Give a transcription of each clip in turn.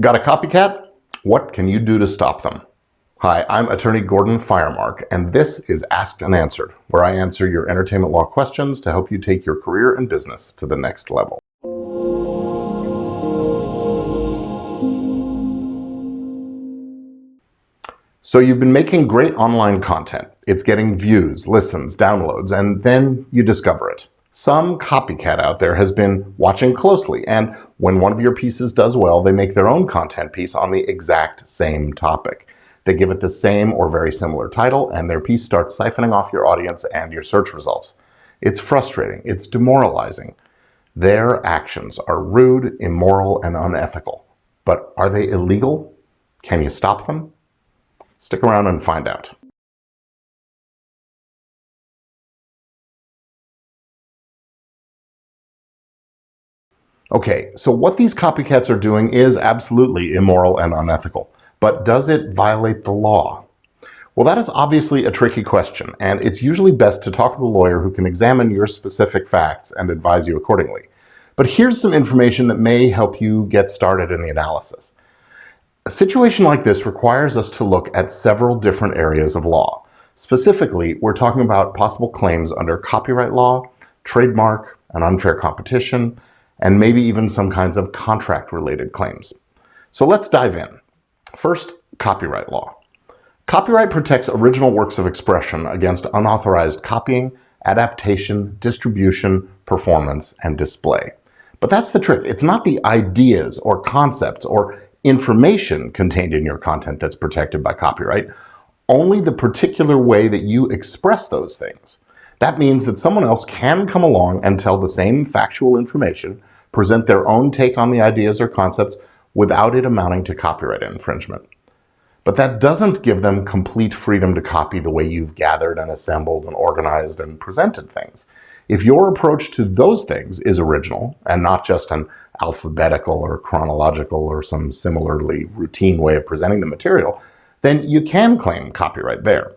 Got a copycat? What can you do to stop them? Hi, I'm attorney Gordon Firemark, and this is Asked and Answered, where I answer your entertainment law questions to help you take your career and business to the next level. So you've been making great online content. It's getting views, listens, downloads, and then you discover it. Some copycat out there has been watching closely, and when one of your pieces does well, they make their own content piece on the exact same topic. They give it the same or very similar title, and their piece starts siphoning off your audience and your search results. It's frustrating. It's demoralizing. Their actions are rude, immoral, and unethical. But are they illegal? Can you stop them? Stick around and find out. Okay, so what these copycats are doing is absolutely immoral and unethical. But does it violate the law? Well, that is obviously a tricky question, and it's usually best to talk to a lawyer who can examine your specific facts and advise you accordingly. But here's some information that may help you get started in the analysis. A situation like this requires us to look at several different areas of law. Specifically, we're talking about possible claims under copyright law, trademark, and unfair competition, and maybe even some kinds of contract-related claims. So let's dive in. First, copyright law. Copyright protects original works of expression against unauthorized copying, adaptation, distribution, performance, and display. But that's the trick. It's not the ideas or concepts or information contained in your content that's protected by copyright, only the particular way that you express those things. That means that someone else can come along and tell the same factual information, present their own take on the ideas or concepts without it amounting to copyright infringement. But that doesn't give them complete freedom to copy the way you've gathered and assembled and organized and presented things. If your approach to those things is original and not just an alphabetical or chronological or some similarly routine way of presenting the material, then you can claim copyright there.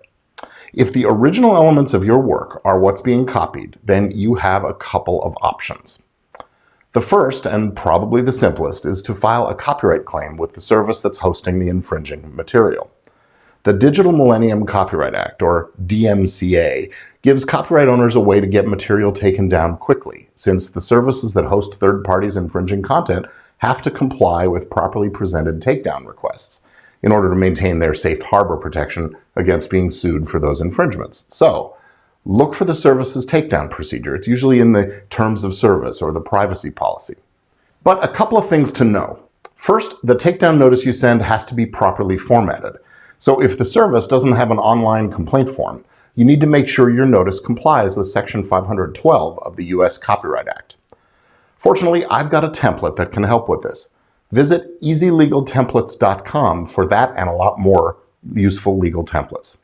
If the original elements of your work are what's being copied, then you have a couple of options. The first, and probably the simplest, is to file a copyright claim with the service that's hosting the infringing material. The Digital Millennium Copyright Act, or DMCA, gives copyright owners a way to get material taken down quickly, since the services that host third parties' infringing content have to comply with properly presented takedown requests in order to maintain their safe harbor protection against being sued for those infringements. So, look for the service's takedown procedure. It's usually in the terms of service or the privacy policy. But a couple of things to know. First, the takedown notice you send has to be properly formatted. So if the service doesn't have an online complaint form, you need to make sure your notice complies with Section 512 of the U.S. Copyright Act. Fortunately, I've got a template that can help with this. Visit easylegaltemplates.com for that and a lot more useful legal templates.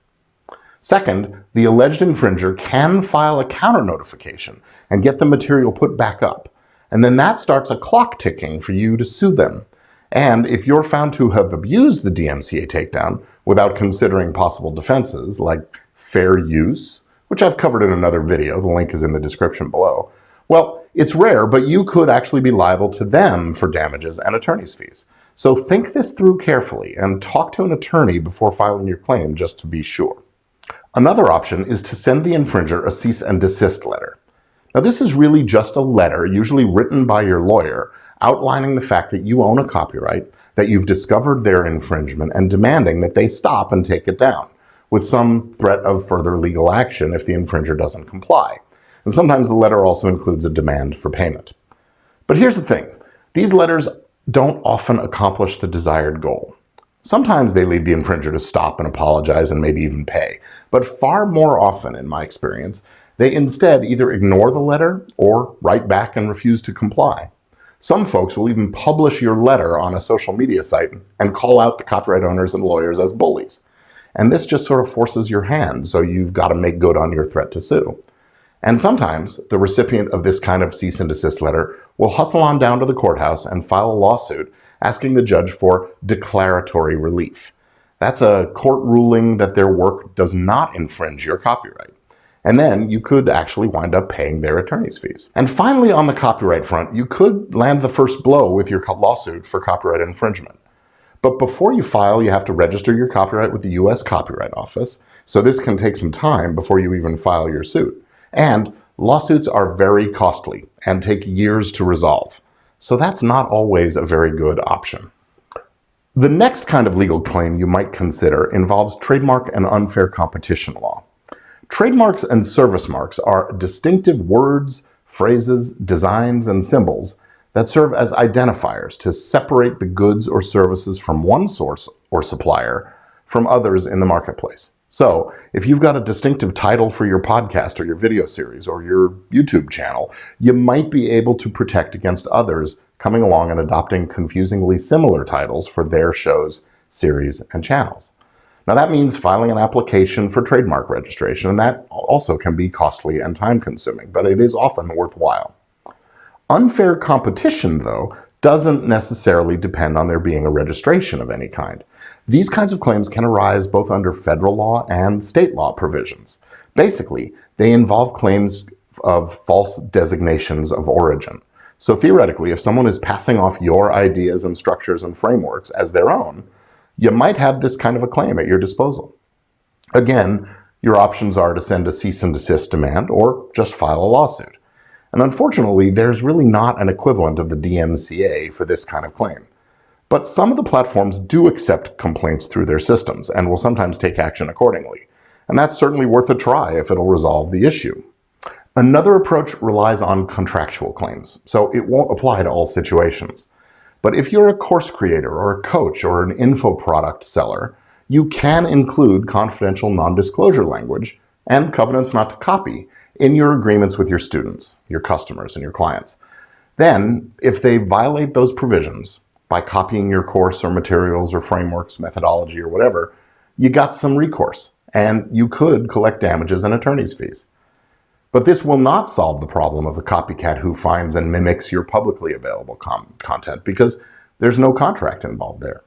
Second, the alleged infringer can file a counter notification and get the material put back up. And then that starts a clock ticking for you to sue them. And if you're found to have abused the DMCA takedown without considering possible defenses like fair use, which I've covered in another video, the link is in the description below, well, it's rare, but you could actually be liable to them for damages and attorney's fees. So think this through carefully and talk to an attorney before filing your claim just to be sure. Another option is to send the infringer a cease and desist letter. Now, this is really just a letter, usually written by your lawyer, outlining the fact that you own a copyright, that you've discovered their infringement, and demanding that they stop and take it down, with some threat of further legal action if the infringer doesn't comply. And sometimes the letter also includes a demand for payment. But here's the thing. These letters don't often accomplish the desired goal. Sometimes they lead the infringer to stop and apologize and maybe even pay. But far more often, in my experience, they instead either ignore the letter or write back and refuse to comply. Some folks will even publish your letter on a social media site and call out the copyright owners and lawyers as bullies. And this just sort of forces your hand, so you've got to make good on your threat to sue. And sometimes the recipient of this kind of cease and desist letter will hustle on down to the courthouse and file a lawsuit asking the judge for declaratory relief. That's a court ruling that their work does not infringe your copyright. And then you could actually wind up paying their attorney's fees. And finally, on the copyright front, you could land the first blow with your lawsuit for copyright infringement. But before you file, you have to register your copyright with the US Copyright Office. So this can take some time before you even file your suit. And lawsuits are very costly and take years to resolve. So that's not always a very good option. The next kind of legal claim you might consider involves trademark and unfair competition law. Trademarks and service marks are distinctive words, phrases, designs, and symbols that serve as identifiers to separate the goods or services from one source or supplier from others in the marketplace. So, if you've got a distinctive title for your podcast or your video series or your YouTube channel, you might be able to protect against others coming along and adopting confusingly similar titles for their shows, series, and channels. Now that means filing an application for trademark registration, and that also can be costly and time-consuming, but it is often worthwhile. Unfair competition, though, doesn't necessarily depend on there being a registration of any kind. These kinds of claims can arise both under federal law and state law provisions. Basically, they involve claims of false designations of origin. So theoretically, if someone is passing off your ideas and structures and frameworks as their own, you might have this kind of a claim at your disposal. Again, your options are to send a cease and desist demand or just file a lawsuit. And unfortunately, there's really not an equivalent of the DMCA for this kind of claim. But some of the platforms do accept complaints through their systems and will sometimes take action accordingly. And that's certainly worth a try if it'll resolve the issue. Another approach relies on contractual claims, so it won't apply to all situations. But if you're a course creator or a coach or an info product seller, you can include confidential non-disclosure language and covenants not to copy in your agreements with your students, your customers, and your clients. Then, if they violate those provisions by copying your course or materials or frameworks, methodology, or whatever, you got some recourse, and you could collect damages and attorney's fees. But this will not solve the problem of the copycat who finds and mimics your publicly available content, because there's no contract involved there.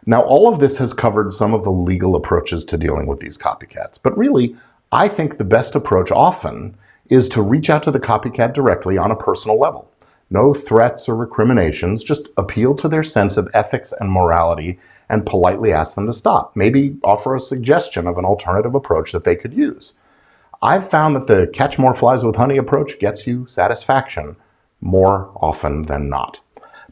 Now, all of this has covered some of the legal approaches to dealing with these copycats, but really, I think the best approach often is to reach out to the copycat directly on a personal level. No threats or recriminations, just appeal to their sense of ethics and morality and politely ask them to stop. Maybe offer a suggestion of an alternative approach that they could use. I've found that the catch more flies with honey approach gets you satisfaction more often than not.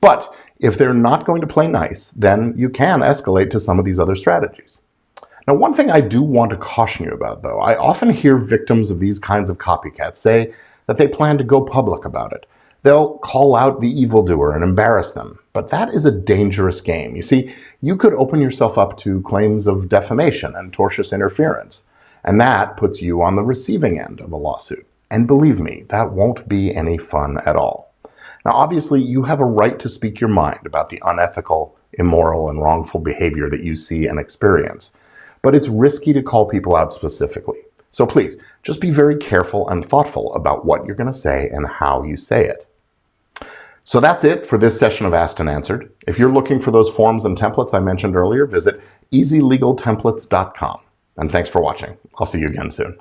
But if they're not going to play nice, then you can escalate to some of these other strategies. Now, one thing I do want to caution you about, though, I often hear victims of these kinds of copycats say that they plan to go public about it. They'll call out the evildoer and embarrass them, but that is a dangerous game. You see, you could open yourself up to claims of defamation and tortious interference, and that puts you on the receiving end of a lawsuit. And believe me, that won't be any fun at all. Now, obviously, you have a right to speak your mind about the unethical, immoral, and wrongful behavior that you see and experience. But it's risky to call people out specifically. So please, just be very careful and thoughtful about what you're going to say and how you say it. So that's it for this session of Asked and Answered. If you're looking for those forms and templates I mentioned earlier, visit easylegaltemplates.com. And thanks for watching. I'll see you again soon.